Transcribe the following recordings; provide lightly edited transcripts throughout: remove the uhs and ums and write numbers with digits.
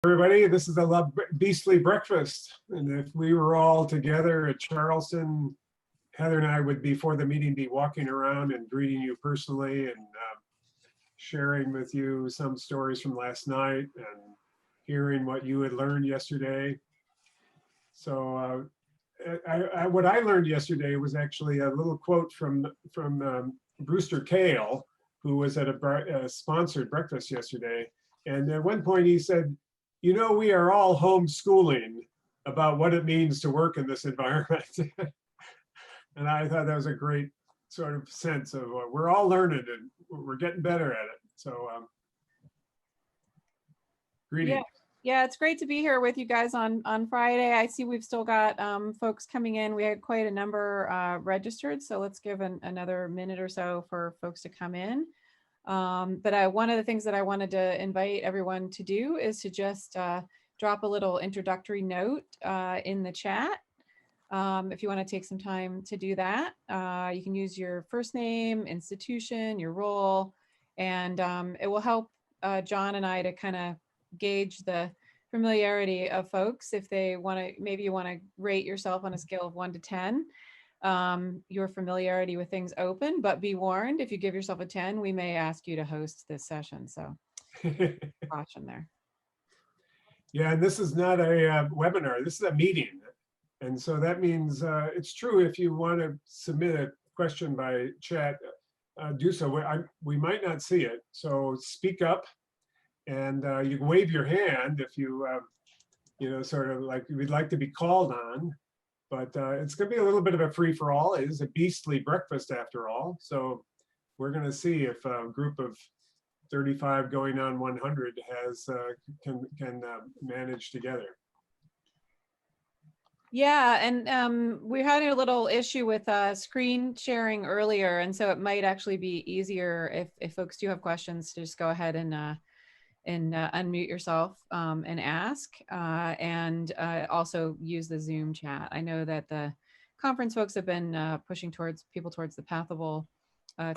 Everybody, this is a beastly breakfast, and if we were all together at Charleston, Heather and I would, before the meeting, be walking around and greeting you personally and sharing with you some stories from last night and hearing what you had learned yesterday. So what I learned yesterday was actually a little quote from Brewster Kahle, who was at a sponsored breakfast yesterday. And at one point he said, "You know, we are all homeschooling about what it means to work in this environment." And I thought that was a great sort of sense of we're all learning and we're getting better at it. So greetings. Yeah, it's great to be here with you guys on Friday. I see we've still got folks coming in. We had quite a number registered, so let's give another minute or so for folks to come in. But one of the things that I wanted to invite everyone to do is to just drop a little introductory note in the chat. If you want to take some time to do that, you can use your first name, institution, your role, and it will help John and I to kind of gauge the familiarity of folks. If they want to, maybe you want to rate yourself on a scale of 1 to 10. Your familiarity with things open, but be warned, if you give yourself a 10, we may ask you to host this session. So caution there. Yeah, and this is not a webinar, this is a meeting. And so that means it's true, if you want to submit a question by chat, do so. We might not see it, so speak up, and you can wave your hand if you, you know, sort of like we'd like to be called on. But it's going to be a little bit of a free-for-all. It is a beastly breakfast after all. So we're going to see if a group of 35 going on 100 can manage together. Yeah, and we had a little issue with screen sharing earlier, and so it might actually be easier if folks do have questions to just go ahead and unmute yourself and ask, and also use the Zoom chat. I know that the conference folks have been pushing people towards the Pathable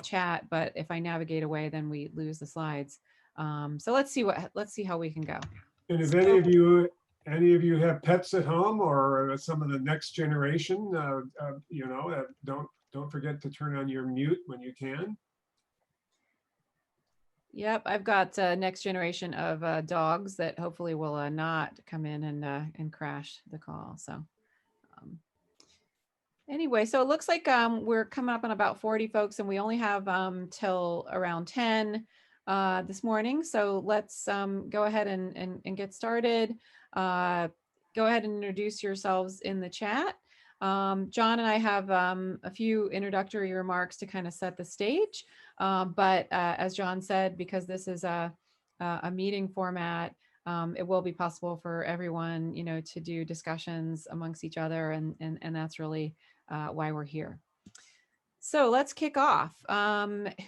chat, but if I navigate away, then we lose the slides. So let's see how we can go. And if any of you have pets at home, or some of the next generation, you know, don't forget to turn on your mute when you can. Yep, I've got next generation of dogs that hopefully will not come in and crash the call. So anyway, so it looks like we're coming up on about 40 folks, and we only have till around 10 this morning. So let's go ahead and get started. Go ahead and introduce yourselves in the chat. John and I have a few introductory remarks to kind of set the stage. But as John said, because this is a meeting format, it will be possible for everyone, you know, to do discussions amongst each other, and that's really why we're here. So let's kick off.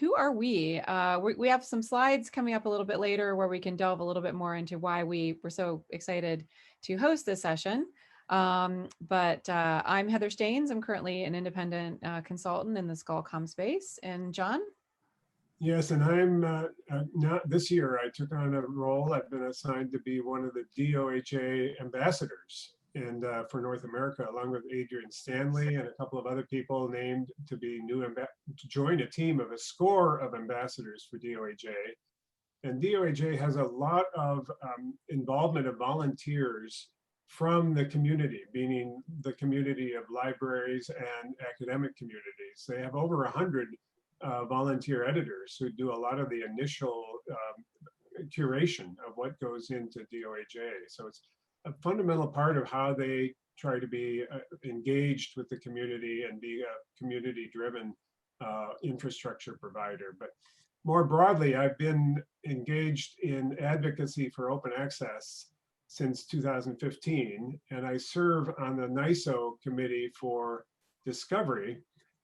Who are we? We have some slides coming up a little bit later where we can delve a little bit more into why we were so excited to host this session. But I'm Heather Staines. I'm currently an independent consultant in the Skullcom space. And John? Yes, and I'm not this year. I took on a role. I've been assigned to be one of the DOAJ ambassadors for North America, along with Adrian Stanley and a couple of other people named to be to join a team of a score of ambassadors for DOAJ. And DOAJ has a lot of involvement of volunteers from the community, meaning the community of libraries and academic communities. They have over 100 volunteer editors who do a lot of the initial curation of what goes into DOAJ. So it's a fundamental part of how they try to be engaged with the community and be a community-driven infrastructure provider. But more broadly, I've been engaged in advocacy for open access since 2015, and I serve on the NISO committee for discovery,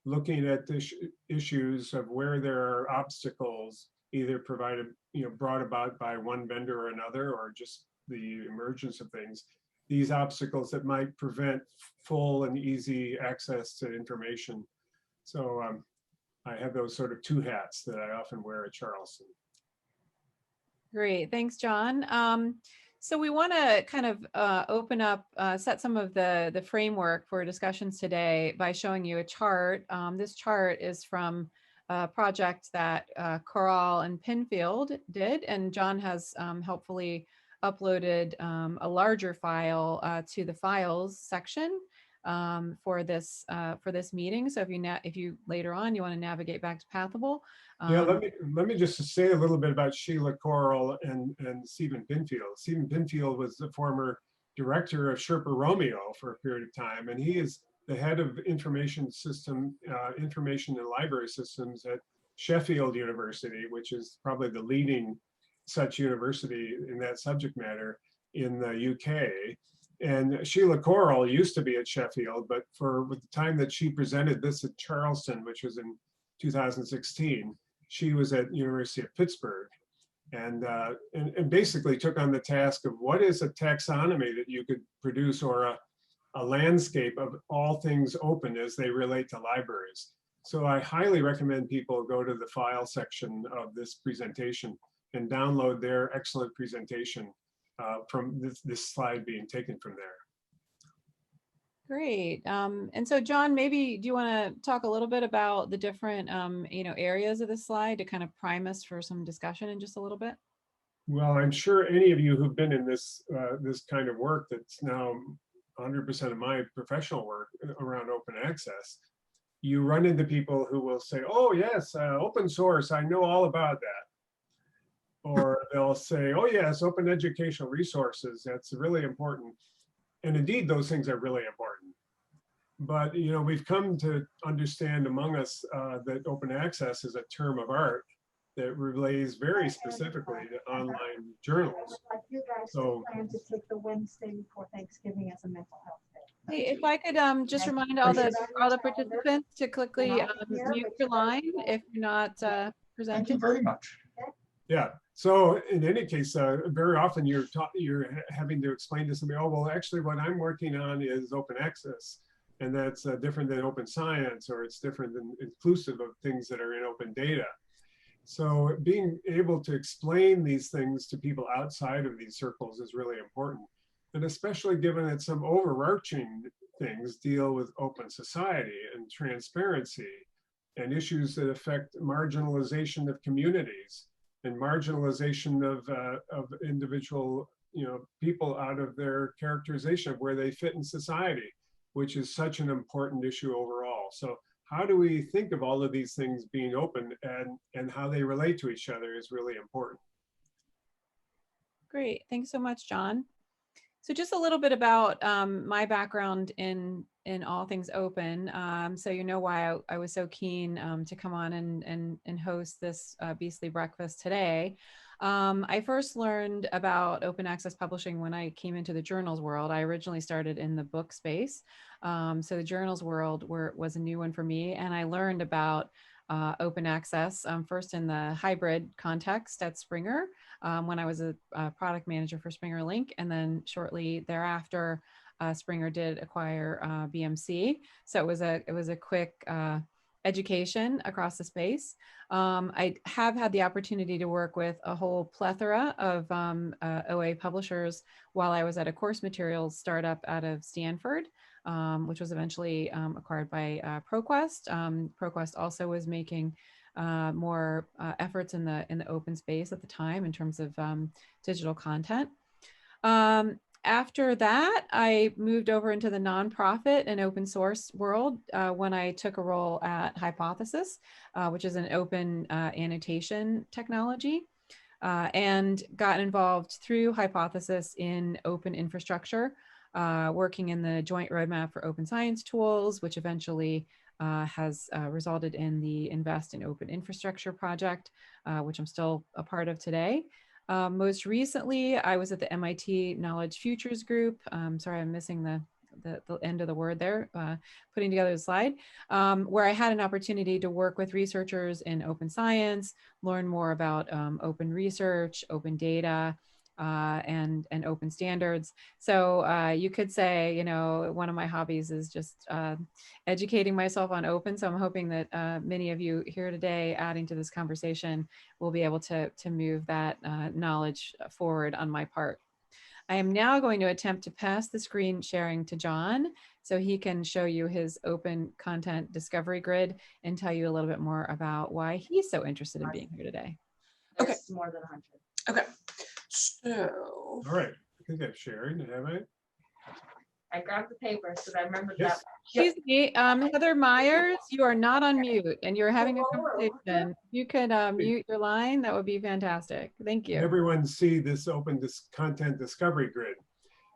looking at the issues of where there are obstacles, either brought about by one vendor or another, or just the emergence of things, these obstacles that might prevent full and easy access to information. So I have those sort of two hats that I often wear at Charleston. Great, thanks, John. So we want to kind of open up, set some of the framework for discussions today by showing you a chart. This chart is from a project that Coral and Pinfield did, and John has helpfully uploaded a larger file to the files section for this meeting. So if you later on you want to navigate back to Pathable. Yeah, let me just say a little bit about Sheila Coral and Stephen Pinfield. Stephen Pinfield was the former director of Sherpa Romeo for a period of time, and he is the head of information and library systems at Sheffield University, which is probably the leading such university in that subject matter in the UK. And Sheila Coral used to be at Sheffield, but with the time that she presented this at Charleston, which was in 2016, she was at University of Pittsburgh, and basically took on the task of what is a taxonomy that you could produce, or a landscape of all things open as they relate to libraries. So I highly recommend people go to the file section of this presentation and download their excellent presentation from this slide being taken from there. Great. And so John, maybe do you want to talk a little bit about the different areas of the slide to kind of prime us for some discussion in just a little bit? Well, I'm sure any of you who've been in this kind of work, that's now 100% of my professional work around open access, you run into people who will say, oh yes, open source, I know all about that. Or they'll say, oh yes, open educational resources, that's really important. And indeed, those things are really important. But we've come to understand among us that open access is a term of art that relates very specifically to online journals. You guys So plan to take the Wednesday before Thanksgiving as a mental health day. Hey, if I could just remind all the participants to quickly mute your line if you're not presenting. Thank you very much. yeah. So in any case, very often you're having to explain to somebody, oh, well, actually what I'm working on is open access. And that's different than open science, or it's different than inclusive of things that are in open data. So being able to explain these things to people outside of these circles is really important. And especially given that some overarching things deal with open society and transparency and issues that affect marginalization of communities and marginalization of individual people out of their characterization of where they fit in society, which is such an important issue overall. So how do we think of all of these things being open, and how they relate to each other is really important. Great, thanks so much, John. So just a little bit about my background in all things open. So you know why I was so keen to come on and host this Beastly Breakfast today. I first learned about open access publishing when I came into the journals world. I originally started in the book space. So the journals world was a new one for me, and I learned about open access first in the hybrid context at Springer when I was a product manager for Springer Link, and then shortly thereafter Springer did acquire BMC. So it was a quick education across the space. I have had the opportunity to work with a whole plethora of OA publishers while I was at a course materials startup out of Stanford, which was eventually acquired by ProQuest. ProQuest also was making more efforts in the open space at the time in terms of digital content. After that, I moved over into the nonprofit and open source world when I took a role at Hypothesis, which is an open annotation technology, and got involved through Hypothesis in open infrastructure, working in the joint roadmap for open science tools, which eventually has resulted in the Invest in Open Infrastructure project, which I'm still a part of today. Most recently, I was at the MIT Knowledge Futures Group. Sorry, I'm missing the end of the word there, putting together the slide, where I had an opportunity to work with researchers in open science, learn more about open research, open data, and open standards. So you could say, one of my hobbies is just educating myself on open. So I'm hoping that many of you here today, adding to this conversation, will be able to move that knowledge forward on my part. I am now going to attempt to pass the screen sharing to John so he can show you his open content discovery grid and tell you a little bit more about why he's so interested in being here today. Okay. It's more than 100. Okay. So. All right, I think I've shared, have I? I grabbed the papers because I remembered Yes. Excuse me, Heather Myers, you are not on mute and you're having a conversation. If you could mute your line, that would be fantastic. Thank Can you. everyone see this open content discovery grid?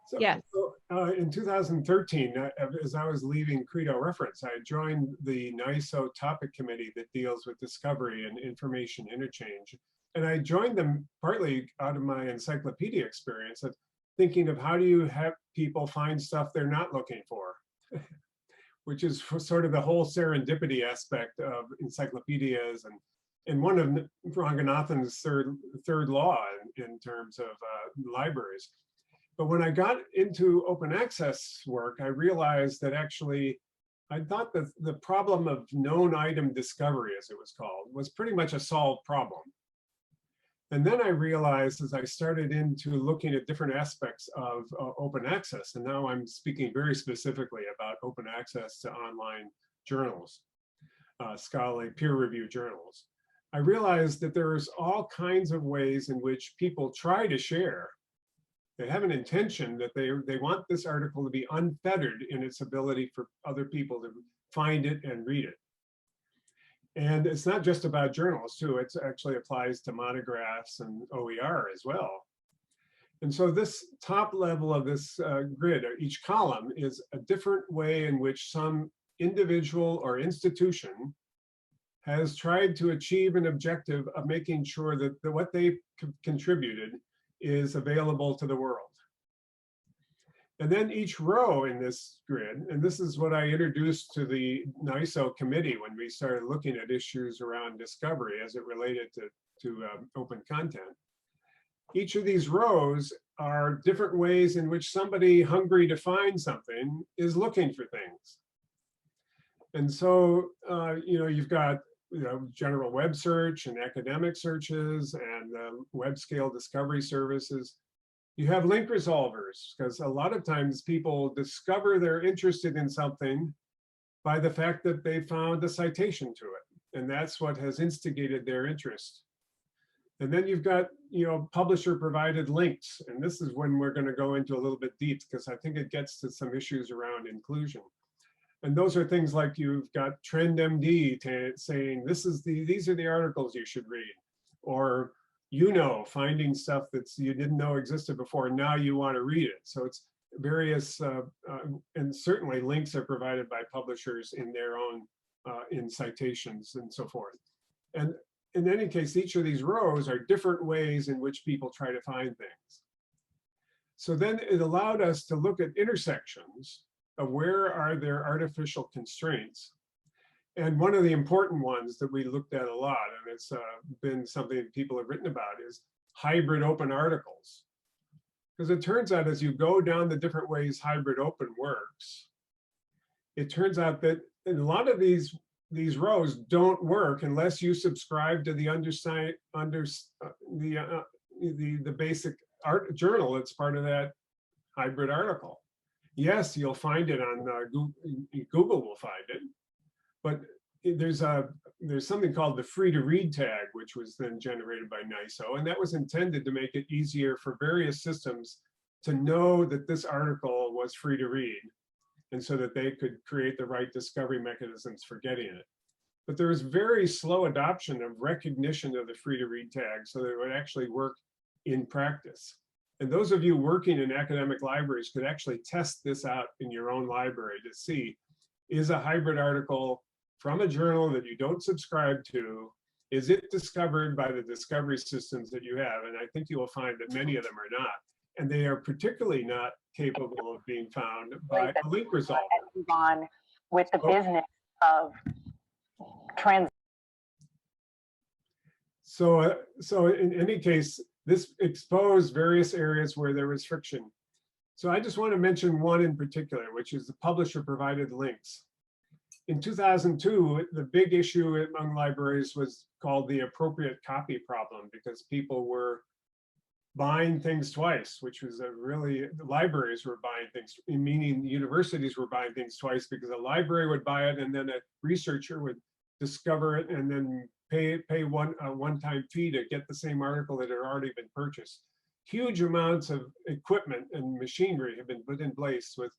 So, Yes. in 2013, as I was leaving Credo Reference, I joined the NISO topic committee that deals with discovery and information interchange. And I joined them partly out of my encyclopedia experience of thinking of how do you have people find stuff they're not looking for, which is sort of the whole serendipity aspect of encyclopedias and one of Ranganathan's third law in terms of libraries. But when I got into open access work, I realized that actually, I thought that the problem of known item discovery, as it was called, was pretty much a solved problem. And then I realized as I started into looking at different aspects of open access, and now I'm speaking very specifically about open access to online journals, scholarly peer-reviewed journals, I realized that there's all kinds of ways in which people try to share. They have an intention that they want this article to be unfettered in its ability for other people to find it and read it. And it's not just about journals too, it actually applies to monographs and OER as well. And so this top level of this grid, or each column, is a different way in which some individual or institution has tried to achieve an objective of making sure that what they contributed is available to the world. And then each row in this grid, and this is what I introduced to the NISO committee when we started looking at issues around discovery as it related to open content. Each of these rows are different ways in which somebody hungry to find something is looking for things. And so, you've got general web search and academic searches and web scale discovery services. You have link resolvers, because a lot of times people discover they're interested in something by the fact that they found a citation to it. And that's what has instigated their interest. And then you've got, publisher provided links. And this is when we're going to go into a little bit deep, because I think it gets to some issues around inclusion. And those are things like you've got TrendMD saying, these are the articles you should read. Or finding stuff that you didn't know existed before, and now you want to read it. So it's various, and certainly links are provided by publishers in their own, in citations and so forth. And in any case, each of these rows are different ways in which people try to find things. So then it allowed us to look at intersections of where are there artificial constraints. And one of the important ones that we looked at a lot, and it's been something people have written about, is hybrid open articles. Because it turns out as you go down the different ways hybrid open works, it turns out that a lot of these rows don't work unless you subscribe to the the basic art journal that's part of that hybrid article. Yes, you'll find it on Google will find it. But there's something called the free to read tag, which was then generated by NISO, and that was intended to make it easier for various systems to know that this article was free to read, and so that they could create the right discovery mechanisms for getting it. But there was very slow adoption of recognition of the free to read tag so that it would actually work in practice. And those of you working in academic libraries could actually test this out in your own library to see, is a hybrid article from a journal that you don't subscribe to, is it discovered by the discovery systems that you have? And I think you will find that many of them are not. And they are particularly not capable of being found by a link resolver. On with the business of trans. So in any case, this exposed various areas where there was friction. So I just want to mention one in particular, which is the publisher provided links. In 2002, the big issue among libraries was called the appropriate copy problem, because people were buying things twice, which was a really, the libraries were buying things, meaning universities were buying things twice, because a library would buy it and then a researcher would discover it and then pay a one-time fee to get the same article that had already been purchased. Huge amounts of equipment and machinery have been put in place with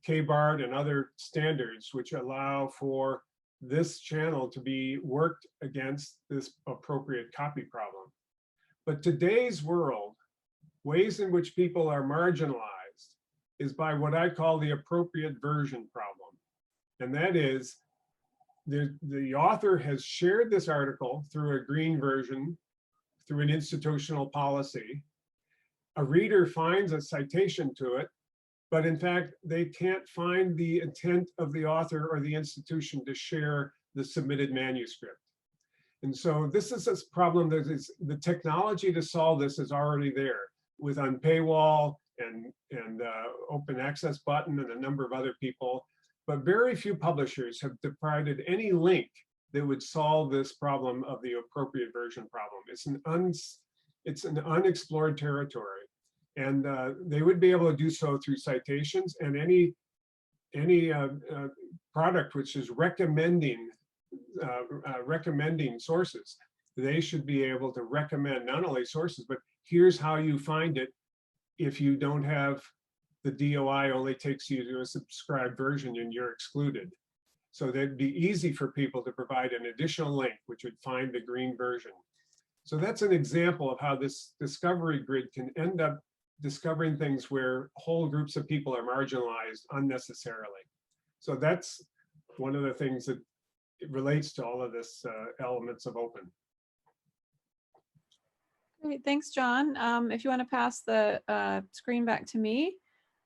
KBARD and other standards which allow for this channel to be worked against this appropriate copy problem. But today's world, ways in which people are marginalized is by what I call the appropriate version problem. And that is, the author has shared this article through a green version, through an institutional policy. A reader finds a citation to it, but in fact, they can't find the intent of the author or the institution to share the submitted manuscript. And so this is a problem that is, the technology to solve this is already there with Unpaywall and open access button and a number of other people, but very few publishers have provided any link that would solve this problem of the appropriate version problem. It's an unexplored territory. And they would be able to do so through citations, and any product which is recommending sources, they should be able to recommend not only sources, but here's how you find it. If you don't have the DOI, only takes you to a subscribed version and you're excluded. So that'd be easy for people to provide an additional link which would find the green version. So that's an example of how this discovery grid can end up discovering things where whole groups of people are marginalized unnecessarily. So that's one of the things that it relates to all of this elements of open. Great, thanks, John. If you want to pass the screen back to me,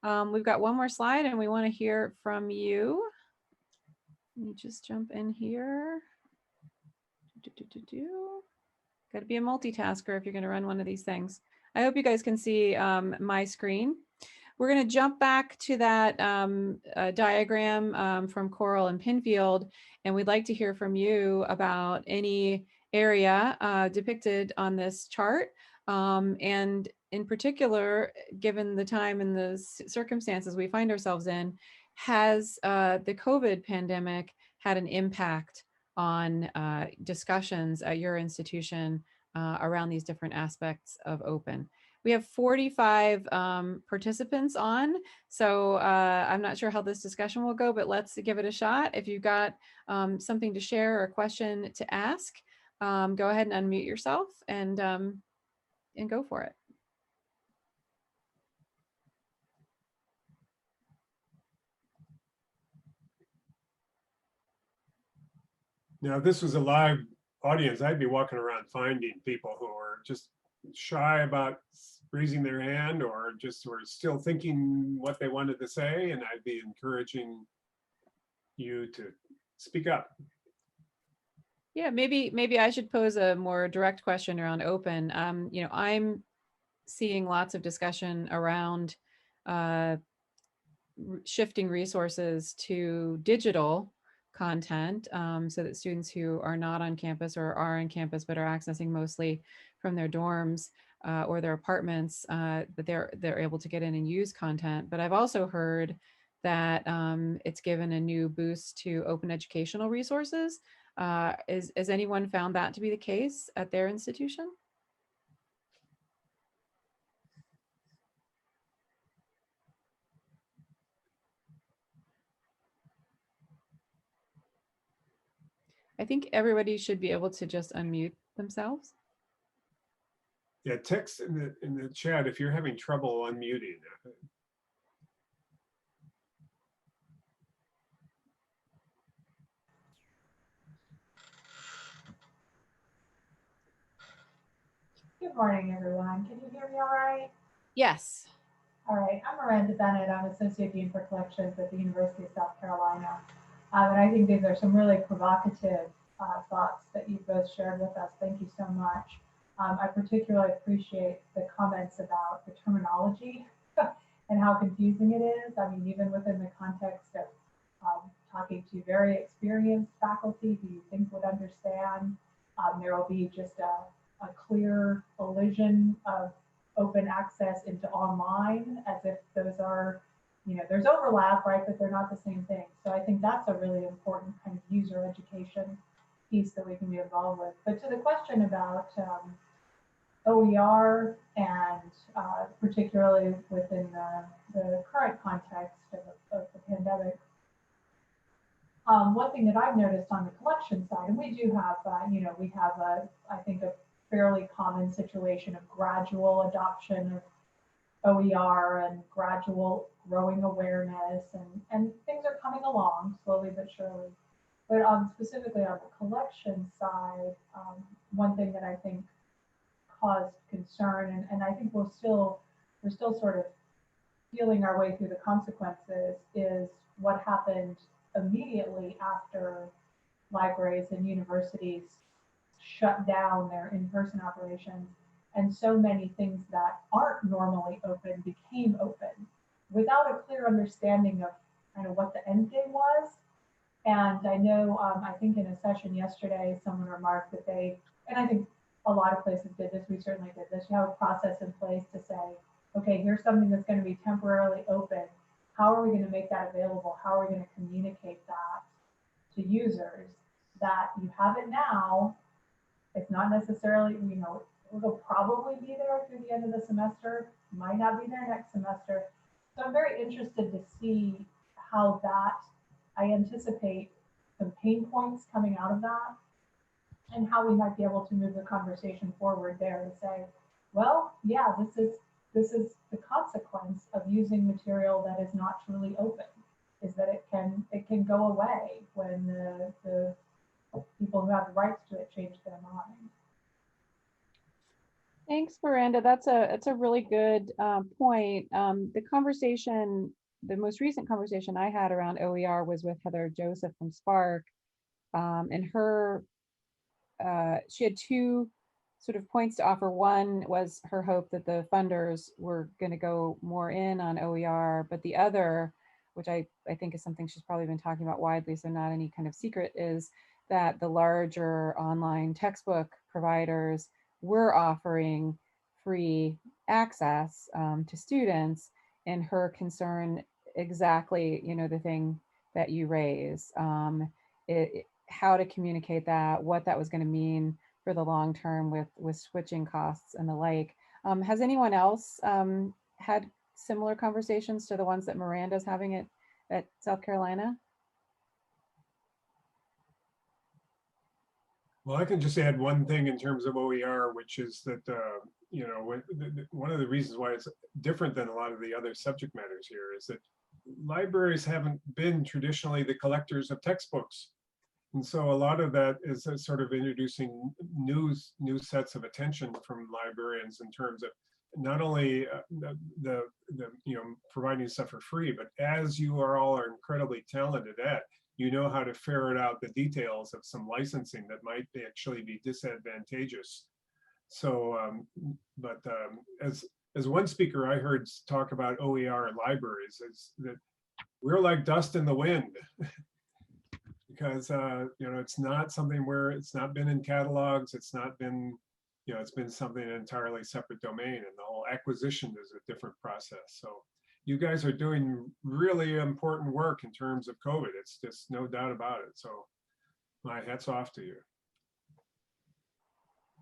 we've got one more slide and we want to hear from you. Let me just jump in here. Got to be a multitasker if you're going to run one of these things. I hope you guys can see my screen. We're going to jump back to that diagram from Coral and Pinfield, and we'd like to hear from you about any area depicted on this chart. And in particular, given the time and the circumstances we find ourselves in, has the COVID pandemic had an impact on discussions at your institution around these different aspects of open? We have 45 participants on, so I'm not sure how this discussion will go, but let's give it a shot. If you've got something to share or a question to ask, go ahead and unmute yourself and go for it. Now, if this was a live audience, I'd be walking around finding people who are just shy about raising their hand or just were still thinking what they wanted to say, and I'd be encouraging you to speak up. Yeah, maybe I should pose a more direct question around open. You know, I'm seeing lots of discussion around shifting resources to digital content so that students who are not on campus or are on campus but are accessing mostly from their dorms or their apartments, that they're able to get in and use content. But I've also heard that it's given a new boost to open educational resources. Has anyone found that to be the case at their institution? I think everybody should be able to just unmute themselves. Yeah, text in the chat if you're having trouble unmuting. Good morning, everyone. Can you hear me all right? Yes. All right, I'm Miranda Bennett. I'm Associate Dean for Collections at the University of South Carolina. And I think these are some really provocative thoughts that you both shared with us. Thank you so much. I particularly appreciate the comments about the terminology and how confusing it is. I mean, even within the context of talking to very experienced faculty who you think would understand, there will be just a clear elision of open access into online as if those are, you know, there's overlap, right, but they're not the same thing. So I think that's a really important kind of user education piece that we can be involved with. But to the question about OER and particularly within the current context of the pandemic, one thing that I've noticed on the collection side, and we do have, you know, we have I think a fairly common situation of gradual adoption of OER and gradual growing awareness, and things are coming along slowly but surely. But specifically on the collection side, one thing that I think caused concern, and I think we're still sort of feeling our way through the consequences, is what happened immediately after libraries and universities shut down their in-person operations, and so many things that aren't normally open became open without a clear understanding of kind of what the end game was. And I know, I think in a session yesterday, someone remarked that they, and I think a lot of places did this, we certainly did this, you have a process in place to say, okay, here's something that's going to be temporarily open. How are we going to make that available? How are we going to communicate that to users that you have it now? It's not necessarily, you know, it'll probably be there through the end of the semester, might not be there next semester. So I'm very interested to see how that, I anticipate some pain points coming out of that, and how we might be able to move the conversation forward there to say, well, yeah, this is the consequence of using material that is not truly open, is that it can go away when the people who have the rights to it change their mind. Thanks, Miranda. That's a really good point. The conversation, the most recent conversation I had around OER was with Heather Joseph from Spark, and her, she had two sort of points to offer. One was her hope that the funders were going to go more in on OER, but the other, which I think is something she's probably been talking about widely, so not any kind of secret, is that the larger online textbook providers were offering free access to students, and her concern exactly, you know, the thing that you raise, how to communicate that, what that was going to mean for the long term with switching costs and the like. Has anyone else had similar conversations to the ones that Miranda's having at South Carolina? Well, I can just add one thing in terms of OER, which is that, you know, one of the reasons why it's different than a lot of the other subject matters here is that libraries haven't been traditionally the collectors of textbooks. And so a lot of that is sort of introducing new sets of attention from librarians in terms of not only the you know, providing stuff for free, but as you are incredibly talented at, you know how to ferret out the details of some licensing that might actually be disadvantageous. So, as one speaker I heard talk about OER libraries, is that we're like dust in the wind. Because you know, it's not something where it's not been in catalogs, it's not been, you know, it's been something an entirely separate domain, and the whole acquisition is a different process. So you guys are doing really important work in terms of COVID. It's just no doubt about it. So my hat's off to you.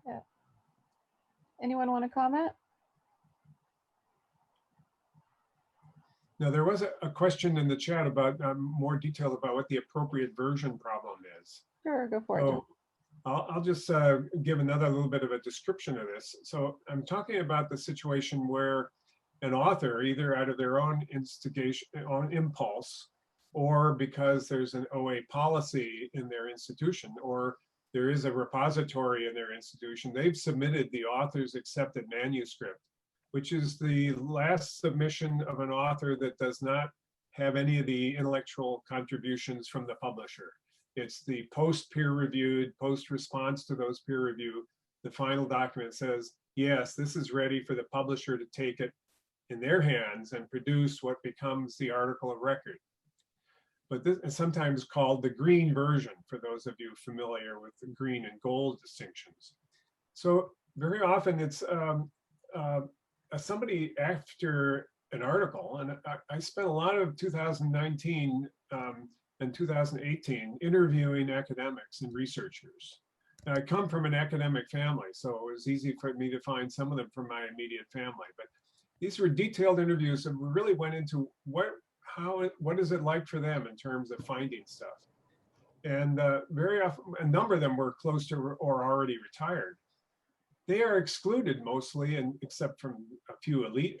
Yeah. Anyone want to comment? Now, there was a question in the chat about more detail about what the appropriate version problem is. Sure, go for it. So I'll just give another little bit of a description of this. So I'm talking about the situation where an author, either out of their own instigation, on impulse, or because there's an OA policy in their institution, or there is a repository in their institution, they've submitted the author's accepted manuscript, which is the last submission of an author that does not have any of the intellectual contributions from the publisher. It's the post-peer-reviewed, post-response to those peer review, the final document says, yes, this is ready for the publisher to take it in their hands and produce what becomes the article of record. But this is sometimes called the green version, for those of you familiar with the green and gold distinctions. So very often it's somebody after an article, and I spent a lot of 2019 and 2018 interviewing academics and researchers. And I come from an academic family, so it was easy for me to find some of them from my immediate family. But these were detailed interviews that really went into what is it like for them in terms of finding stuff. And very often, a number of them were close to or already retired. They are excluded mostly, and except from a few elite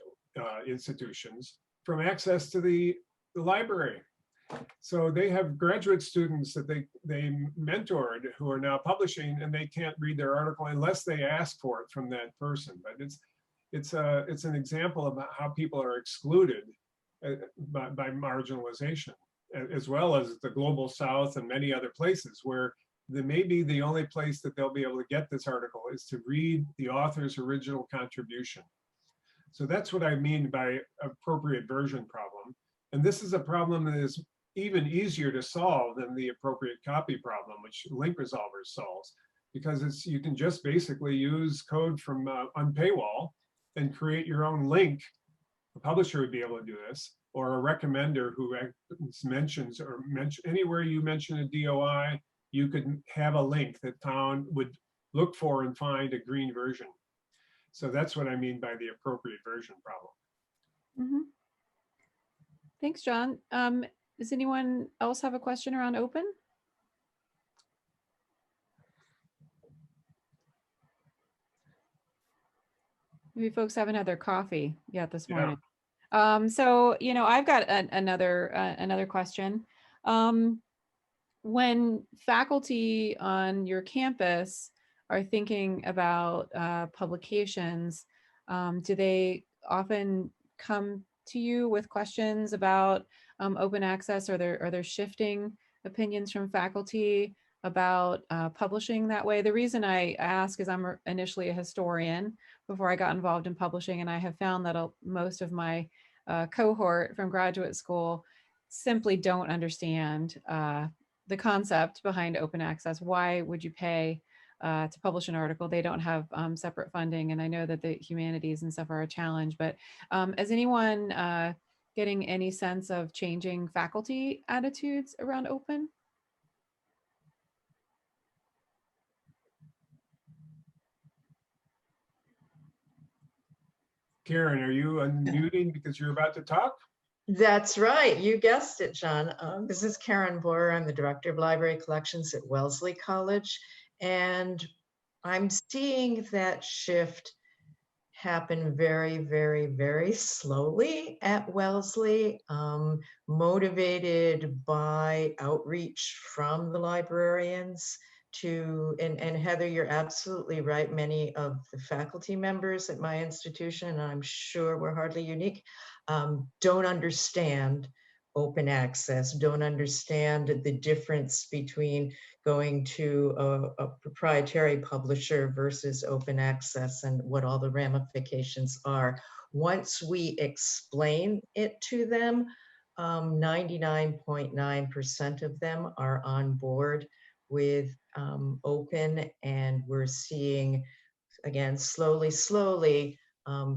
institutions, from access to the library. So they have graduate students that they mentored who are now publishing, and they can't read their article unless they ask for it from that person. But it's an example of how people are excluded by marginalization, as well as the global South and many other places where maybe the only place that they'll be able to get this article is to read the author's original contribution. So that's what I mean by appropriate version problem. And this is a problem that is even easier to solve than the appropriate copy problem, which Link Resolver solves, because you can just basically use code from on paywall and create your own link. The publisher would be able to do this, or a recommender who mentions anywhere you mention a DOI, you could have a link that would look for and find a green version. So that's what I mean by the appropriate version problem. Mm-hmm. Thanks, John. Does anyone else have a question around open? Maybe folks haven't had their coffee yet this morning. So, I've got another question. When faculty on your campus are thinking about publications, do they often come to you with questions about open access? Are there shifting opinions from faculty about publishing that way? The reason I ask is I'm initially a historian before I got involved in publishing, and I have found that most of my cohort from graduate school simply don't understand the concept behind open access. Why would you pay to publish an article? They don't have separate funding, and I know that the humanities and stuff are a challenge, but is anyone getting any sense of changing faculty attitudes around open? Karen, are you unmuting because you're about to talk? That's right. You guessed it, John. This is Karen Boyer. I'm the Director of Library Collections at Wellesley College. And I'm seeing that shift happen very, very, very slowly at Wellesley, motivated by outreach from the librarians and Heather, you're absolutely right. Many of the faculty members at my institution, and I'm sure we're hardly unique, don't understand open access, don't understand the difference between going to a proprietary publisher versus open access and what all the ramifications are. Once we explain it to them, 99.9% of them are on board with open, and we're seeing, again, slowly,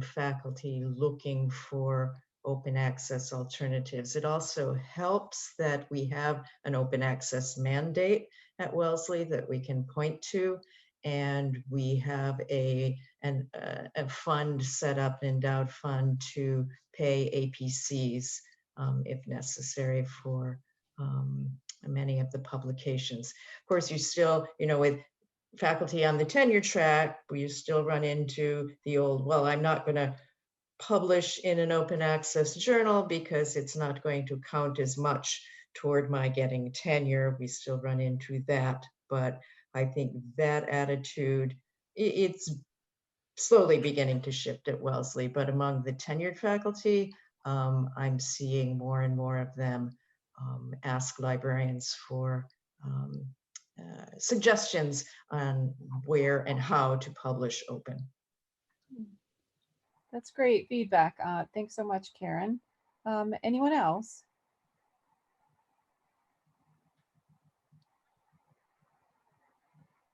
faculty looking for open access alternatives. It also helps that we have an open access mandate at Wellesley that we can point to, and we have a fund set up, an endowed fund to pay APCs if necessary for many of the publications. Of course, you still, with faculty on the tenure track, you still run into the old, well, I'm not going to publish in an open access journal because it's not going to count as much toward my getting tenure. We still run into that, but I think that attitude, it's slowly beginning to shift at Wellesley, but among the tenured faculty, I'm seeing more and more of them ask librarians for suggestions on where and how to publish open. That's great feedback. Thanks so much, Karen. Anyone else?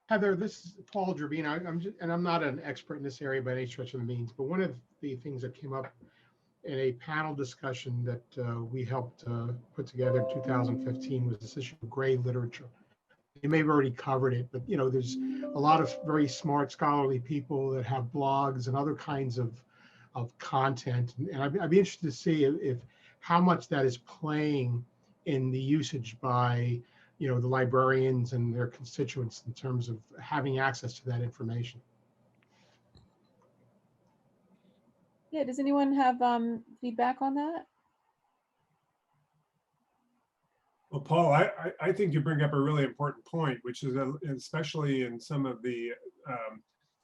Heather, this is Paul Gerbino. I'm not an expert in this area by any stretch of the means, but one of the things that came up in a panel discussion that we helped put together in 2015 was this issue of gray literature. You may have already covered it, but there's a lot of very smart scholarly people that have blogs and other kinds of content, and I'd be interested to see if how much that is playing in the usage by the librarians and their constituents in terms of having access to that information. Yeah, does anyone have feedback on that? Well, Paul, I think you bring up a really important point, which is especially in some of the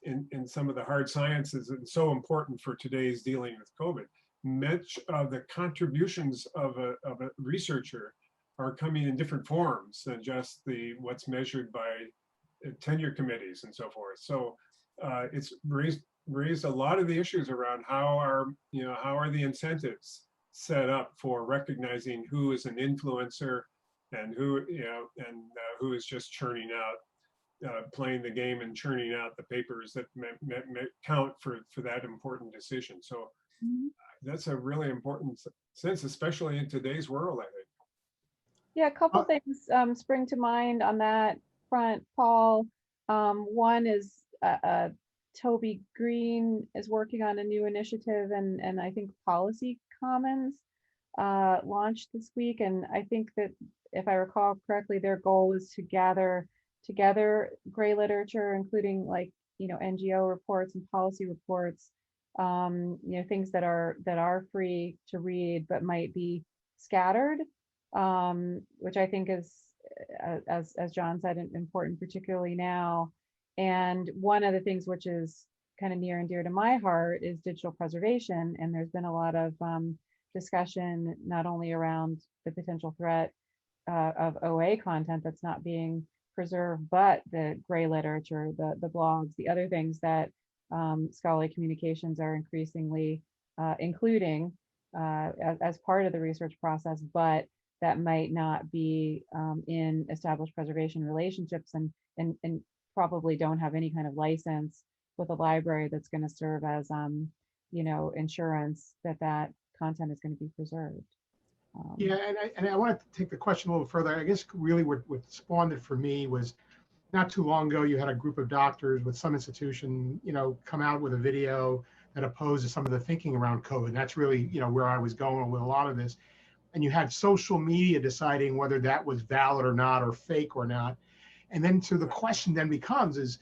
in some of the hard sciences, and so important for today's dealing with COVID. Much of the contributions of a researcher are coming in different forms than just what's measured by tenure committees and so forth. So it's raised a lot of the issues around how are the incentives set up for recognizing who is an influencer and who is just churning out, playing the game and churning out the papers that count for that important decision. So that's a really important sense, especially in today's world, I think. Yeah, a couple things spring to mind on that front, Paul. One is Toby Green is working on a new initiative, and I think Policy Commons launched this week. And I think that if I recall correctly, their goal is to gather together gray literature, including NGO reports and policy reports, things that are free to read but might be scattered, which I think is, as John said, important, particularly now. And one of the things which is kind of near and dear to my heart is digital preservation. And there's been a lot of discussion, not only around the potential threat of OA content that's not being preserved, but the gray literature, the blogs, the other things that scholarly communications are increasingly including as part of the research process, but that might not be in established preservation relationships and probably don't have any kind of license with a library that's going to serve as insurance that content is going to be preserved. Yeah, and I want to take the question a little further. I guess really what spawned it for me was not too long ago, you had a group of doctors with some institution, come out with a video that opposed to some of the thinking around COVID. And that's really, where I was going with a lot of this. And you had social media deciding whether that was valid or not, or fake or not. And then so the question then becomes is,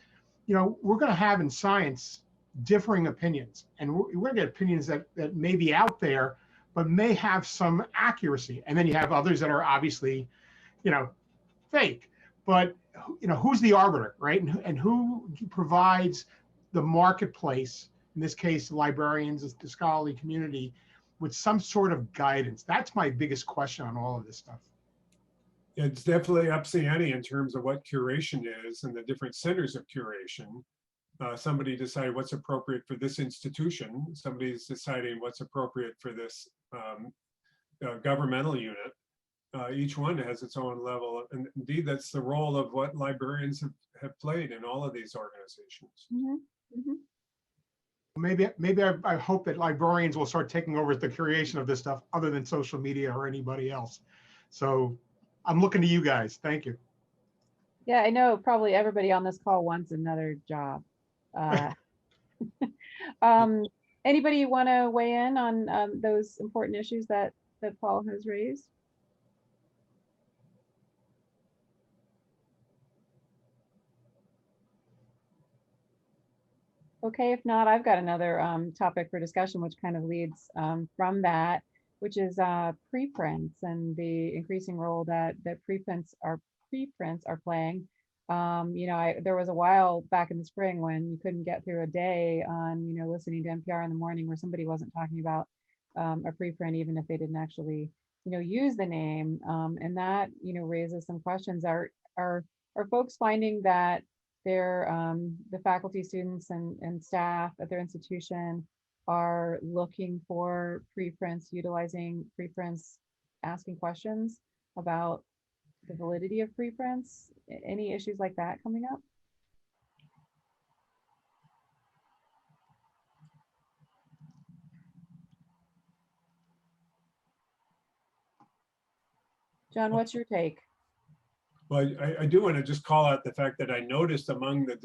we're going to have in science differing opinions, and we're going to get opinions that may be out there, but may have some accuracy. And then you have others that are obviously, fake. But who's the arbiter, right? And who provides the marketplace, in this case, the librarians, the scholarly community, with some sort of guidance? That's my biggest question on all of this stuff. It's definitely ups the ante in terms of what curation is and the different centers of curation. Somebody decided what's appropriate for this institution. Somebody's deciding what's appropriate for this governmental unit. Each one has its own level. And indeed, that's the role of what librarians have played in all of these organizations. Maybe I hope that librarians will start taking over the curation of this stuff other than social media or anybody else. So I'm looking to you guys. Thank you. Yeah, I know probably everybody on this call wants another job. Anybody want to weigh in on those important issues that Paul has raised? Okay, if not, I've got another topic for discussion, which kind of leads from that, which is preprints and the increasing role that preprints are playing. There was a while back in the spring when you couldn't get through a day on listening to NPR in the morning where somebody wasn't talking about a preprint, even if they didn't actually use the name, and that raises some questions. Are folks finding that the faculty, students, and staff at their institution are looking for preprints, utilizing preprints, asking questions about the validity of preprints? Any issues like that coming up? John, what's your take? Well, I do want to just call out the fact that I noticed among the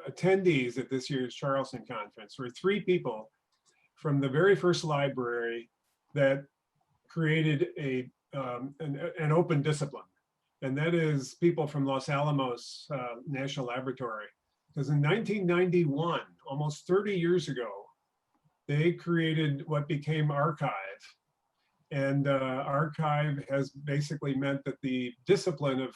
attendees at this year's Charleston conference were 3 people from the very first library that created an open discipline. And that is people from Los Alamos National Laboratory. Because in 1991, almost 30 years ago, they created what became Archive. And Archive has basically meant that the discipline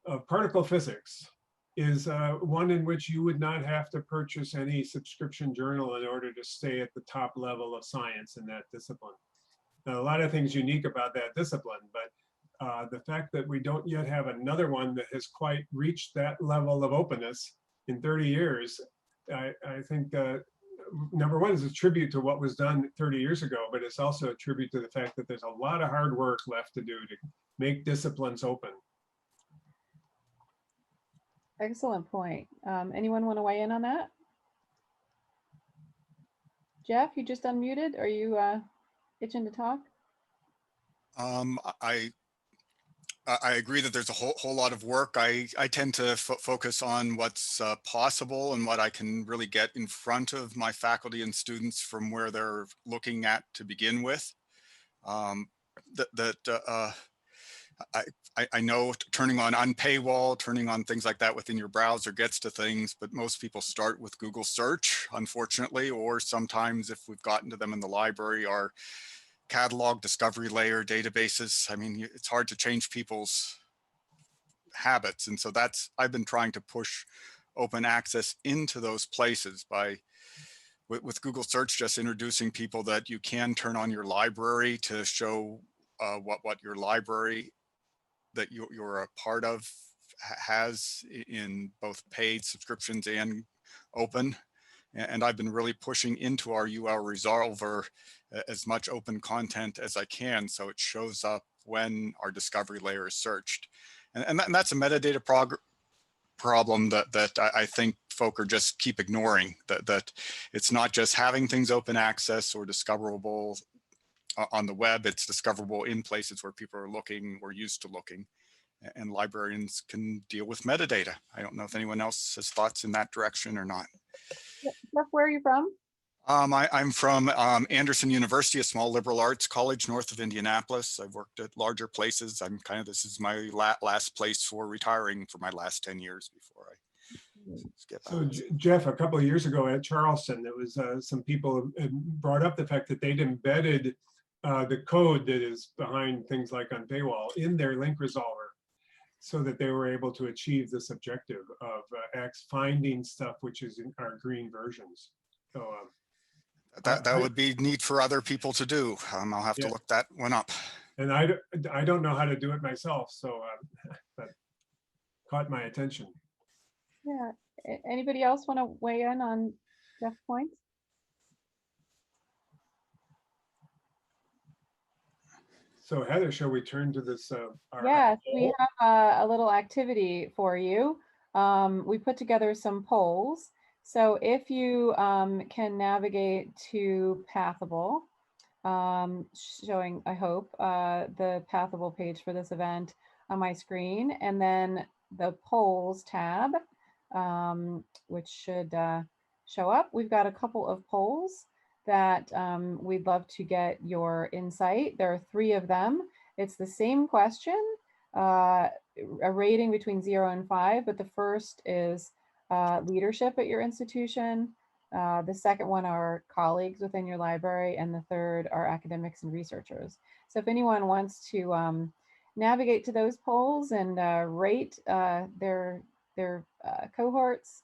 of particle physics is one in which you would not have to purchase any subscription journal in order to stay at the top level of science in that discipline. Now, a lot of things unique about that discipline, but the fact that we don't yet have another one that has quite reached that level of openness in 30 years, I think number one is a tribute to what was done 30 years ago, but it's also a tribute to the fact that there's a lot of hard work left to do to make disciplines open. Excellent point. Anyone want to weigh in on that? Jeff, you just unmuted. Are you itching to talk? I agree that there's a whole lot of work. I tend to focus on what's possible and what I can really get in front of my faculty and students from where they're looking at to begin with. I know turning on unpaywall, turning on things like that within your browser gets to things, but most people start with Google search, unfortunately, or sometimes if we've gotten to them in the library, our catalog, discovery layer, databases. I mean, it's hard to change people's habits. And so I've been trying to push open access into those places by, with Google search, just introducing people that you can turn on your library to show what your library that you're a part of has in both paid subscriptions and open. And I've been really pushing into our URL resolver as much open content as I can, so it shows up when our discovery layer is searched. And that's a metadata problem that I think folk are just keep ignoring, that it's not just having things open access or discoverable on the web, it's discoverable in places where people are looking or used to looking. And librarians can deal with metadata. I don't know if anyone else has thoughts in that direction or not. Jeff, where are you from? I'm from Anderson University, a small liberal arts college north of Indianapolis. I've worked at larger places. This is my last place for retiring for my last 10 years before I skip out. So Jeff, a couple of years ago at Charleston, there was some people had brought up the fact that they'd embedded the code that is behind things like on paywall in their link resolver, so that they were able to achieve this objective of finding stuff which is in our green versions. So that would be neat for other people to do. I'll have to look that one up. And I don't know how to do it myself, so that caught my attention. Yeah. Anybody else want to weigh in on Jeff's points? So Heather, shall we turn to this? Yes, we have a little activity for you. We put together some polls. So if you can navigate to Pathable, showing, I hope, the Pathable page for this event on my screen, and then the polls tab, which should show up. We've got a couple of polls that we'd love to get your insight. There are 3 of them. It's the same question, a rating between 0 and 5, but the first is leadership at your institution. The second one are colleagues within your library, and the third are academics and researchers. So if anyone wants to navigate to those polls and rate their cohorts,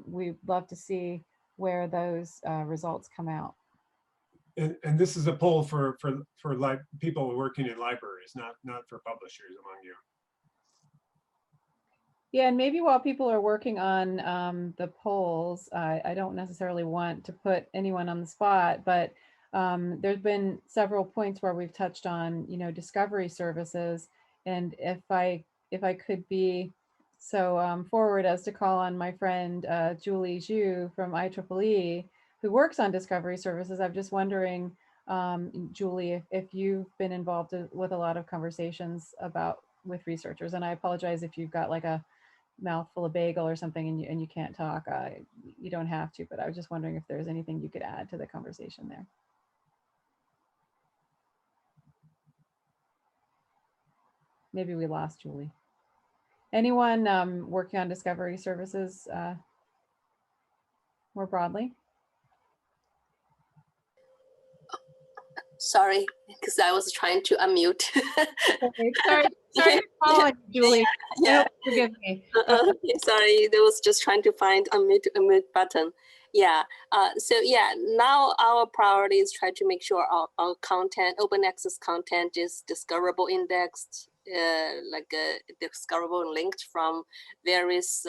we'd love to see where those results come out. And this is a poll for people working in libraries, not for publishers among you. Yeah, and maybe while people are working on the polls, I don't necessarily want to put anyone on the spot, but there's been several points where we've touched on, discovery services. And if I could be so forward as to call on my friend Julie Zhu from IEEE, who works on discovery services, I'm just wondering Julie, if you've been involved with a lot of conversations with researchers, and I apologize if you've got like a mouthful of bagel or something and you can't talk, you don't have to, but I was just wondering if there's anything you could add to the conversation there. Maybe we lost Julie. Anyone working on discovery services more broadly? Sorry, because I was trying to unmute. Okay, sorry to call on you, Julie. Yeah. Forgive me. Sorry, I was just trying to find a mute button. Yeah. So yeah, now our priority is try to make sure our content, open access content, is discoverable, indexed, discoverable and linked from various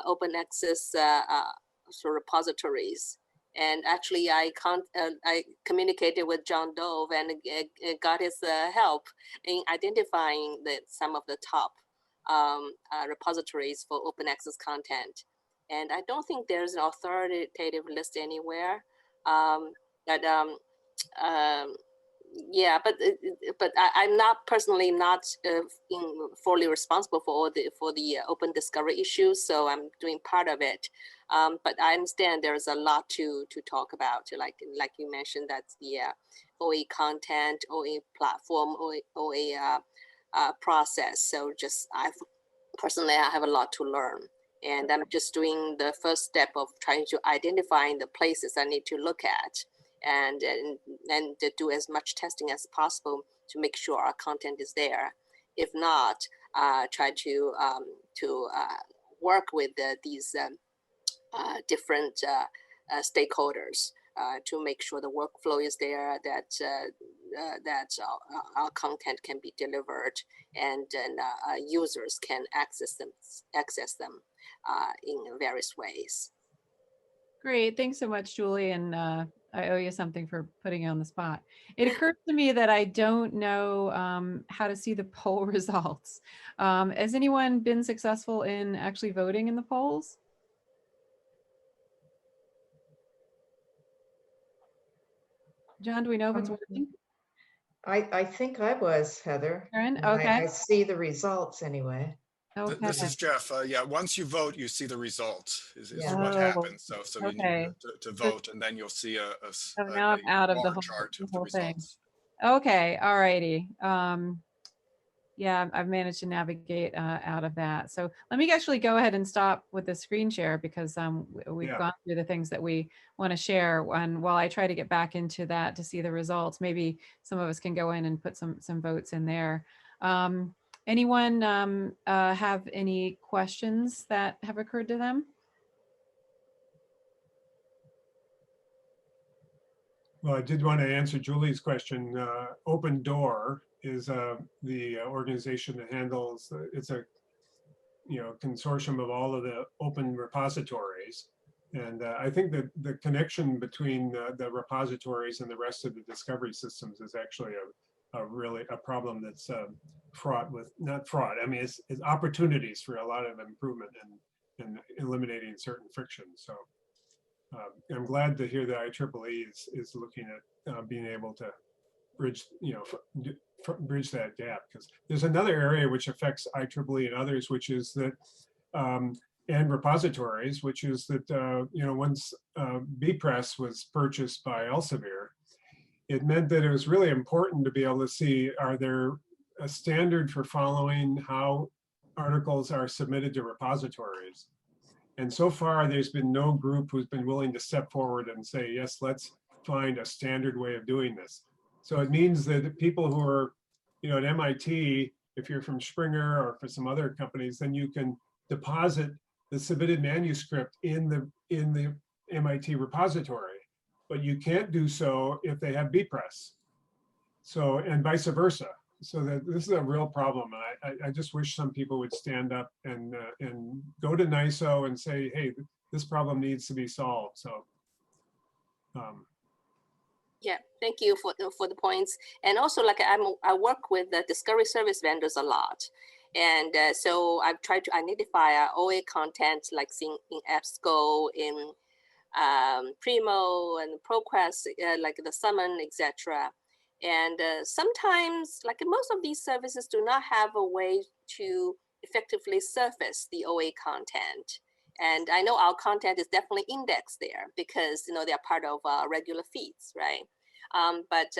open access sort of repositories. And actually, I communicated with John Dove and got his help in identifying some of the top repositories for open access content. And I don't think there's an authoritative list anywhere. Yeah, but I'm not personally fully responsible for the open discovery issues, so I'm doing part of it. But I understand there's a lot to talk about, like you mentioned, that's the OE content, OE platform, OE process. So I have a lot to learn, and I'm just doing the first step of trying to identify the places I need to look at, and to do as much testing as possible to make sure our content is there. If not, try to work with these different stakeholders to make sure the workflow is there, that our content can be delivered, and users can access them in various ways. Great, thanks so much, Julie, and I owe you something for putting you on the spot. It occurred to me that I don't know how to see the poll results. Has anyone been successful in actually voting in the polls? John, do we know if it's working? I think I was, Heather. Karen? And Okay. I see the results anyway. Okay. This is Jeff. Yeah, once you vote, you see the result is Yeah. what Oh, happens. So you okay. need to vote, and then you'll see a now I'm out of the bar chart of the whole thing. results. Okay, all righty. Yeah, I've managed to navigate out of that. So let me actually go ahead and stop with the screen share, because we've gone through the things that we want to share. And while I try to get back into that to see the results, maybe some of us can go in and put some votes in there. Anyone have any questions that have occurred to them? Well, I did want to answer Julie's question. Open Door is the organization that handles, it's a consortium of all of the open repositories. And I think that the connection between the repositories and the rest of the discovery systems is actually really a problem that's fraught with, not fraught, I mean, it's opportunities for a lot of improvement and eliminating certain friction. So I'm glad to hear that IEEE is looking at being able to bridge, bridge that gap, because there's another area which affects IEEE and others, which is that, and repositories, which is that, once bpress was purchased by Elsevier, it meant that it was really important to be able to see, are there a standard for following how articles are submitted to repositories? And so far, there's been no group who's been willing to step forward and say, yes, let's find a standard way of doing this. So it means that people who are, at MIT, if you're from Springer or for some other companies, then you can deposit the submitted manuscript in the MIT repository, but you can't do so if they have bpress. So, and vice versa. So that this is a real problem. And I just wish some people would stand up and go to NISO and say, hey, this problem needs to be solved. So. Yeah, thank you for the points. And also, like I work with the discovery service vendors a lot. And so I've tried to identify OA content, like in EBSCO, in Primo and ProQuest, like the Summon, etc. And sometimes, like most of these services do not have a way to effectively surface the OA content. And I know our content is definitely indexed there because, you know, they are part of regular feeds, right? But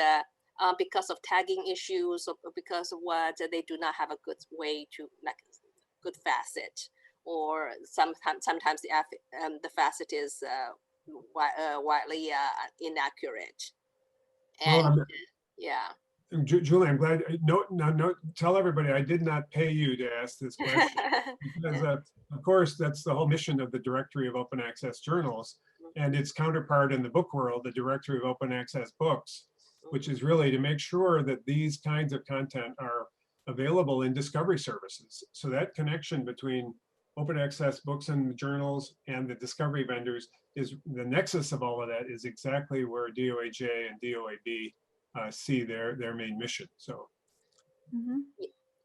because of tagging issues or because of what, they do not have a good way to, like, good facet, or sometimes the facet is widely inaccurate. Well, And yeah. Julie, I'm glad. No, tell everybody I did not pay you to ask this question. Because of course, that's the whole mission of the Directory of Open Access Journals and its counterpart in the book world, the Directory of Open Access Books, which is really to make sure that these kinds of content are available in discovery services. So that connection between open access books and journals and the discovery vendors is the nexus of all of that is exactly where DOAJ and DOAB see their main mission. So. Mhm.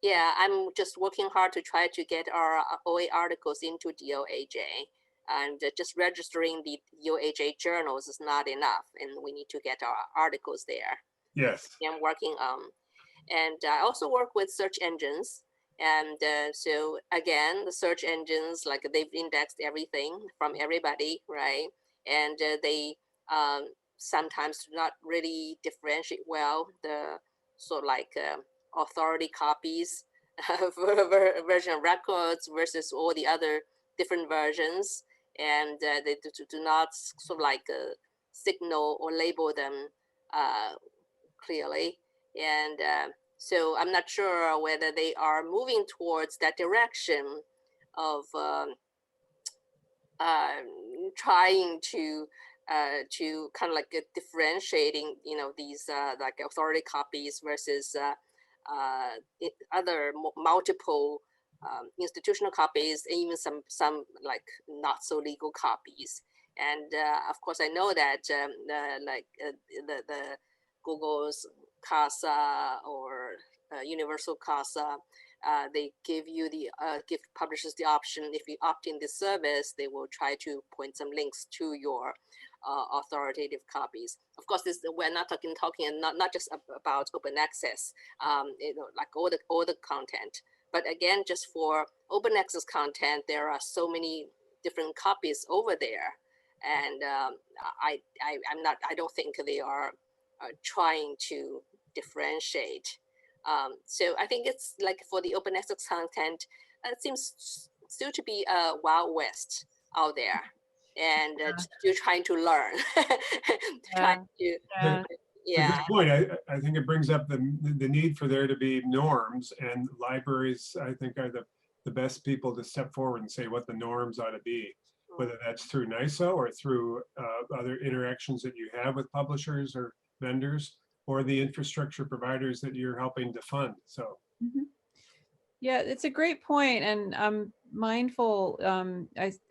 Yeah, I'm just working hard to try to get our OA articles into DOAJ, and just registering the DOAJ journals is not enough, and we need to get our articles there. Yes. I'm working on, and I also work with search engines, and so again, the search engines, like, they've indexed everything from everybody, right? And they sometimes do not really differentiate well the sort of like authority copies version records versus all the other different versions, and they do not sort of like signal or label them clearly. And so I'm not sure whether they are moving towards that direction of trying to kind of like differentiating, you know, these like authority copies versus other multiple institutional copies, and even some like not so legal copies. And of course, I know that the Google's CASA or Universal CASA, they give you the give publishers the option. If you opt in this service, they will try to point some links to your authoritative copies. Of course, this we're not talking not just about open access, you know, like all the content. But again, just for open access content, there are so many different copies over there, and I don't think they are trying to differentiate. So I think it's like for the open access content, it seems still to be a Wild West out there, and still trying to learn, trying to, It's a good point. I think it brings up the need for there to be norms, and libraries, I think, are the best people to step forward and say what the norms ought to be, whether that's through NISO or through other interactions that you have with publishers or vendors, or the infrastructure providers that you're helping to fund. So. Yeah, it's a great point, and I'm mindful.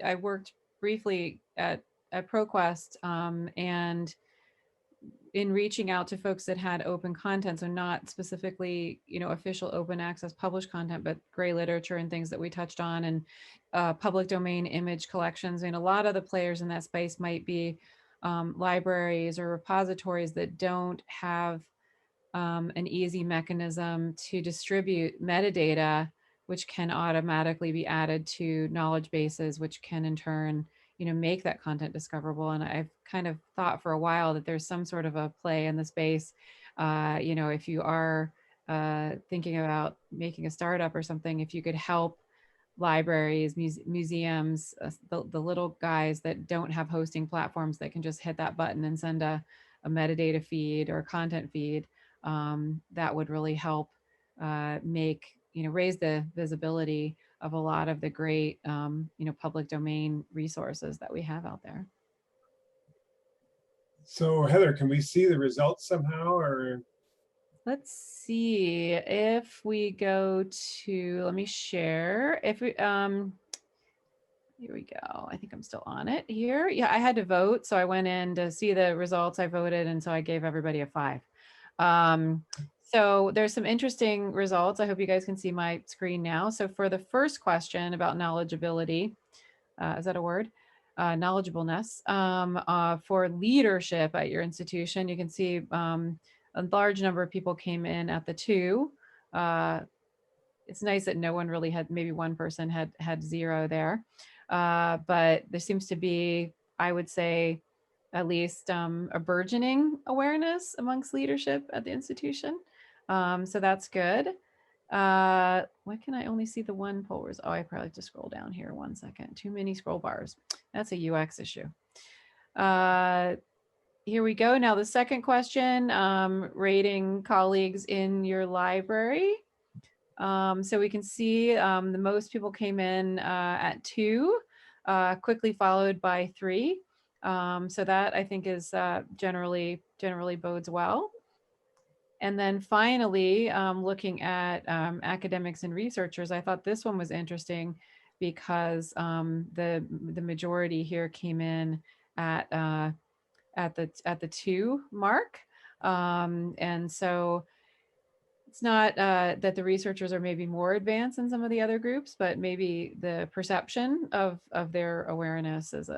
I worked briefly at ProQuest, and in reaching out to folks that had open content, so not specifically, you know, official open access published content, but gray literature and things that we touched on, and public domain image collections. I mean, a lot of the players in that space might be libraries or repositories that don't have an easy mechanism to distribute metadata, which can automatically be added to knowledge bases, which can in turn, you know, make that content discoverable. And I've kind of thought for a while that there's some sort of a play in the space. You know, if you are thinking about making a startup or something, if you could help libraries, museums, the little guys that don't have hosting platforms that can just hit that button and send a metadata feed or a content feed, that would really help make, you know, raise the visibility of a lot of the great, you know, public domain resources that we have out there. So Heather, can we see the results somehow, or? Let's see if we go to, let me share. If we, here we go. I think I'm still on it here. Yeah, I had to vote. So I went in to see the results. I voted. And so I gave everybody a 5. So there's some interesting results. I hope you guys can see my screen now. So for the first question about knowledgeability, is that a word? knowledgeableness for leadership at your institution. You can see a large number of people came in at the 2. It's nice that no one really had, maybe one person had 0 there. But there seems to be, I would say, at least a burgeoning awareness amongst leadership at the institution. So that's good. Why can I only see the one poll results? Oh, I probably have to scroll down here 1 second. Too many scroll bars. That's a UX issue. Here we go. Now the second question, rating colleagues in your library. So we can see the most people came in at 2, quickly followed by 3. So that I think is generally bodes well. And then finally, looking at academics and researchers, I thought this one was interesting because the majority here came in at the 2 mark. And so it's not that the researchers are maybe more advanced than some of the other groups, but maybe the perception of their awareness is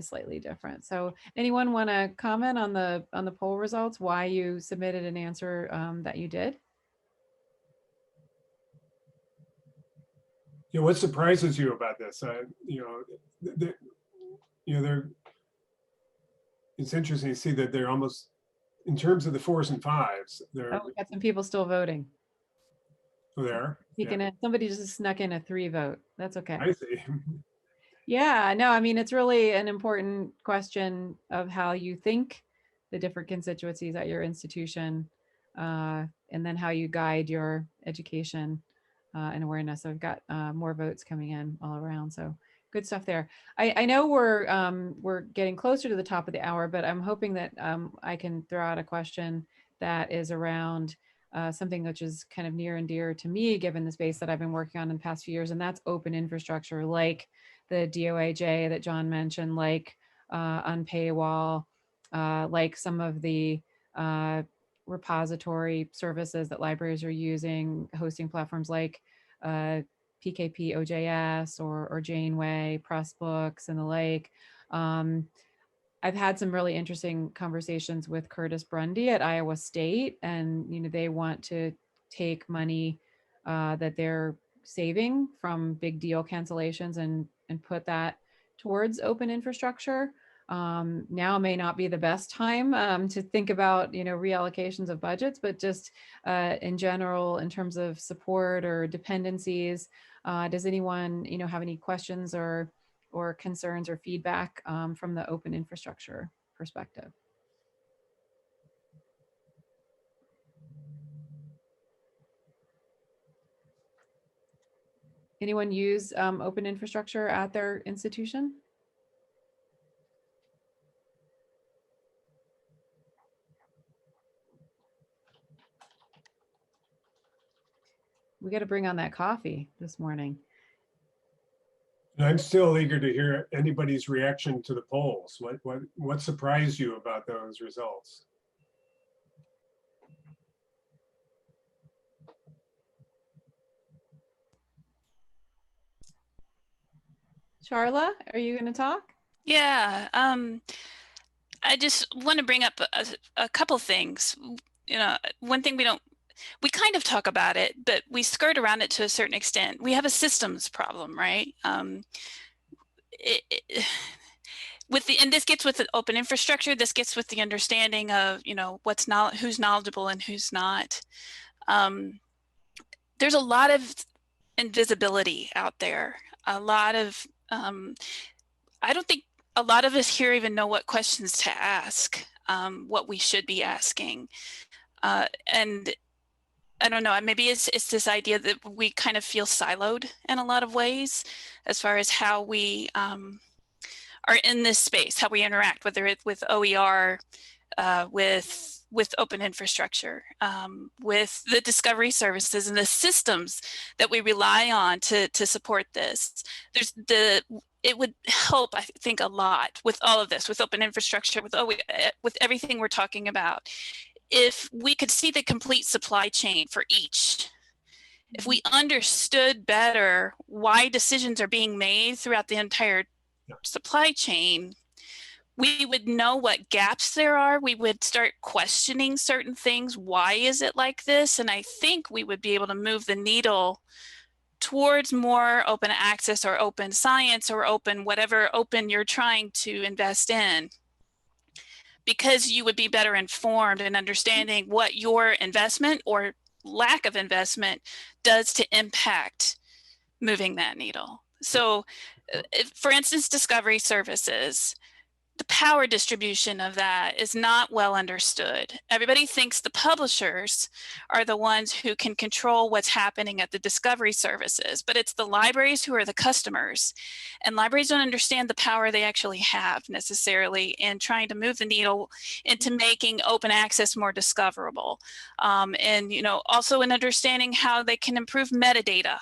slightly different. So anyone want to comment on the poll results, why you submitted an answer that you did? Yeah, what surprises you about this? It's interesting to see that they're almost, in terms of the 4s and 5s, they're. Oh, we got some people still voting. There. Yeah. Somebody just snuck in a 3 vote. That's okay. I see. Yeah, no, I mean, it's really an important question of how you think the different constituencies at your institution, and then how you guide your education and awareness. So I've got more votes coming in all around. So good stuff there. I know we're getting closer to the top of the hour, but I'm hoping that I can throw out a question that is around something which is kind of near and dear to me, given the space that I've been working on in the past few years, and that's open infrastructure, like the DOAJ that John mentioned, like Unpaywall, like some of the repository services that libraries are using, hosting platforms like PKP OJS or Janeway, Pressbooks, and the like. I've had some really interesting conversations with Curtis Brundy at Iowa State, and they want to take money that they're saving from big deal cancellations and put that towards open infrastructure. Now may not be the best time to think about reallocations of budgets, but just in general, in terms of support or dependencies, does anyone have any questions or concerns or feedback from the open infrastructure perspective? Anyone use open infrastructure at their institution? We got to bring on that coffee this morning. I'm still eager to hear anybody's reaction to the polls. What surprised you about those results? Charla, are you going to talk? Yeah, I just want to bring up a couple things. One thing we kind of talk about it, but we skirt around it to a certain extent. We have a systems problem, right? And this gets with the open infrastructure. This gets with the understanding of who's knowledgeable and who's not. There's a lot of invisibility out there. A lot of I don't think a lot of us here even know what questions to ask, what we should be asking, and I don't know, maybe it's this idea that we kind of feel siloed in a lot of ways as far as how we are in this space, how we interact, whether it's with OER, with open infrastructure, with the discovery services and the systems that we rely on to support this. It would help, I think, a lot with all of this, with open infrastructure, with everything we're talking about, if we could see the complete supply chain for each. If we understood better why decisions are being made throughout the entire supply chain, we would know what gaps there are. We would start questioning certain things. Why is it like this? And I think we would be able to move the needle towards more open access or open science or open whatever open you're trying to invest in, because you would be better informed and understanding what your investment or lack of investment does to impact moving that needle. So for instance, discovery services, the power distribution of that is not well understood. Everybody thinks the publishers are the ones who can control what's happening at the discovery services, but it's the libraries who are the customers. And libraries don't understand the power they actually have necessarily in trying to move the needle into making open access more discoverable. And also in understanding how they can improve metadata.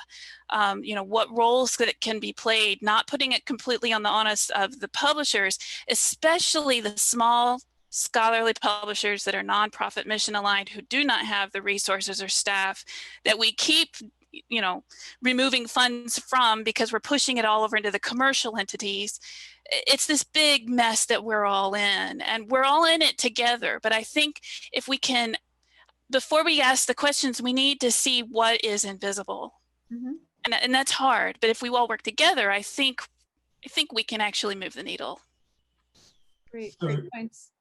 What roles that can be played, not putting it completely on the onus of the publishers, especially the small scholarly publishers that are nonprofit mission aligned who do not have the resources or staff that we keep removing funds from because we're pushing it all over into the commercial entities. It's this big mess that we're all in, and we're all in it together. But I think if we can, before we ask the questions, we need to see what is invisible. Mm-hmm. And that's hard, but if we all work together, I think we can actually move the needle. Great So, points.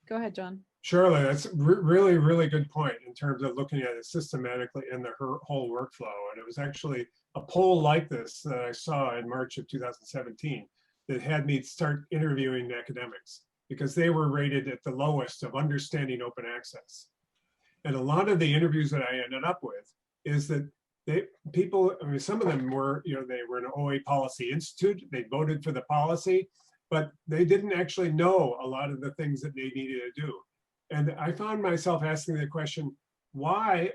Go ahead, John. Shirley, that's really, really good point in terms of looking at it systematically in the whole workflow. And it was actually a poll like this that I saw in March of 2017 that had me start interviewing academics because they were rated at the lowest of understanding open access. And a lot of the interviews that I ended up with is that some of them were, they were an OA Policy Institute, they voted for the policy, but they didn't actually know a lot of the things that they needed to do. And I found myself asking the question, why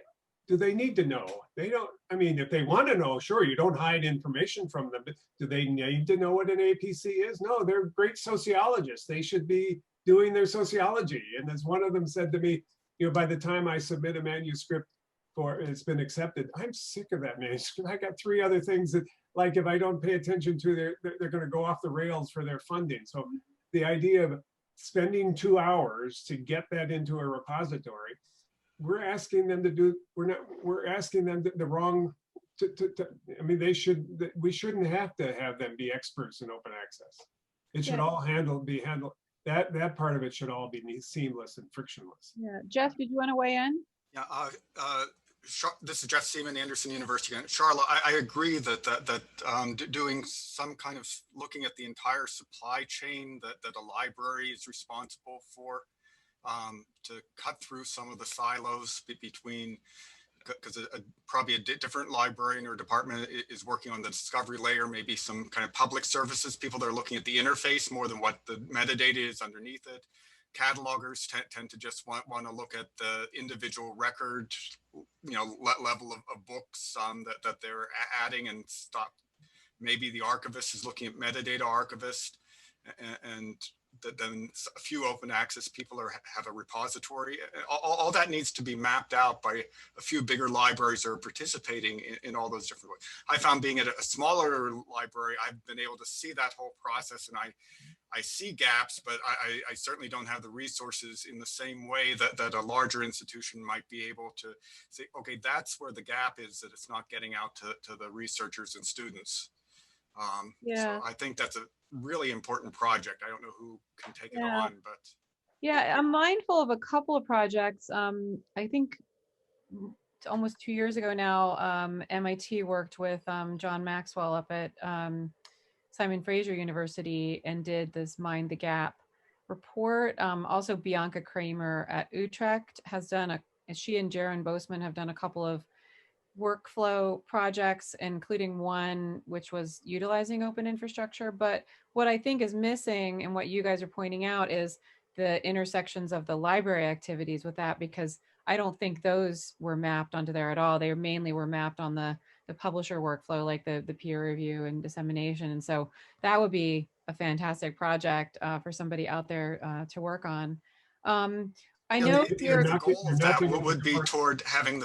do they need to know? They don't, if they want to know, sure, you don't hide information from them, but do they need to know what an APC is? No, they're great sociologists. They should be doing their sociology. And as one of them said to me, by the time I submit a manuscript it's been accepted, I'm sick of that manuscript. I got 3 other things that, like, if I don't pay attention to, they're going to go off the rails for their funding. So the idea of spending 2 hours to get that into a repository, we're asking them to do, we're asking them the wrong, we shouldn't have to have them be experts in open access. It should all be handled, that part of it should all be seamless and frictionless. Yeah, Jeff, did you want to weigh in? Yeah, this is Jeff Seaman, Anderson University. Charlotte, I agree that doing some kind of looking at the entire supply chain that a library is responsible for, to cut through some of the silos between, because probably a different librarian or department is working on the discovery layer, maybe some kind of public services, people that are looking at the interface more than what the metadata is underneath it. Catalogers tend to just want to look at the individual record, level of books that they're adding and stop. Maybe the archivist is looking at metadata archivist, and then a few open access people have a repository. All that needs to be mapped out by a few bigger libraries that are participating in all those different ways. I found being at a smaller library, I've been able to see that whole process, and I see gaps, but I certainly don't have the resources in the same way that a larger institution might be able to say, okay, that's where the gap is, that it's not getting out to the researchers and students. So I think that's a really important project. I don't know who can take it on, but. Yeah, I'm mindful of a couple of projects. I think almost 2 years ago now, MIT worked with John Maxwell up at Simon Fraser University and did this Mind the Gap report. Also, Bianca Kramer at Utrecht has done she and Jaron Boseman have done a couple of workflow projects, including one which was utilizing open infrastructure. But what I think is missing and what you guys are pointing out is the intersections of the library activities with that, because I don't think those were mapped onto there at all. They mainly were mapped on the publisher workflow, like the peer review and dissemination. And so that would be a fantastic project for somebody out there to work on. I know the goal of that would be toward having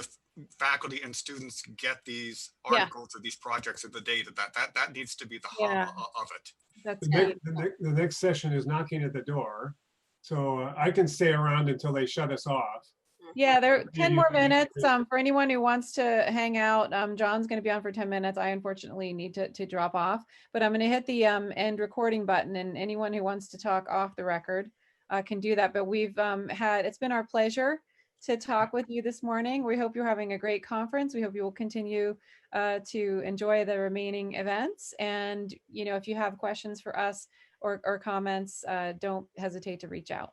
faculty and students get these Yeah. articles or these projects or the data. That needs to be the hub Yeah. of it. That's The next session is knocking at the door. So I can stay around until they shut us off. Yeah, there are 10 more You- minutes. For anyone who wants to hang out, John's going to be on for 10 minutes. I unfortunately need to drop off, but I'm going to hit the end recording button, and anyone who wants to talk off the record can do that. But it's been our pleasure to talk with you this morning. We hope you're having a great conference. We hope you will continue to enjoy the remaining events. And, if you have questions for us or comments, don't hesitate to reach out.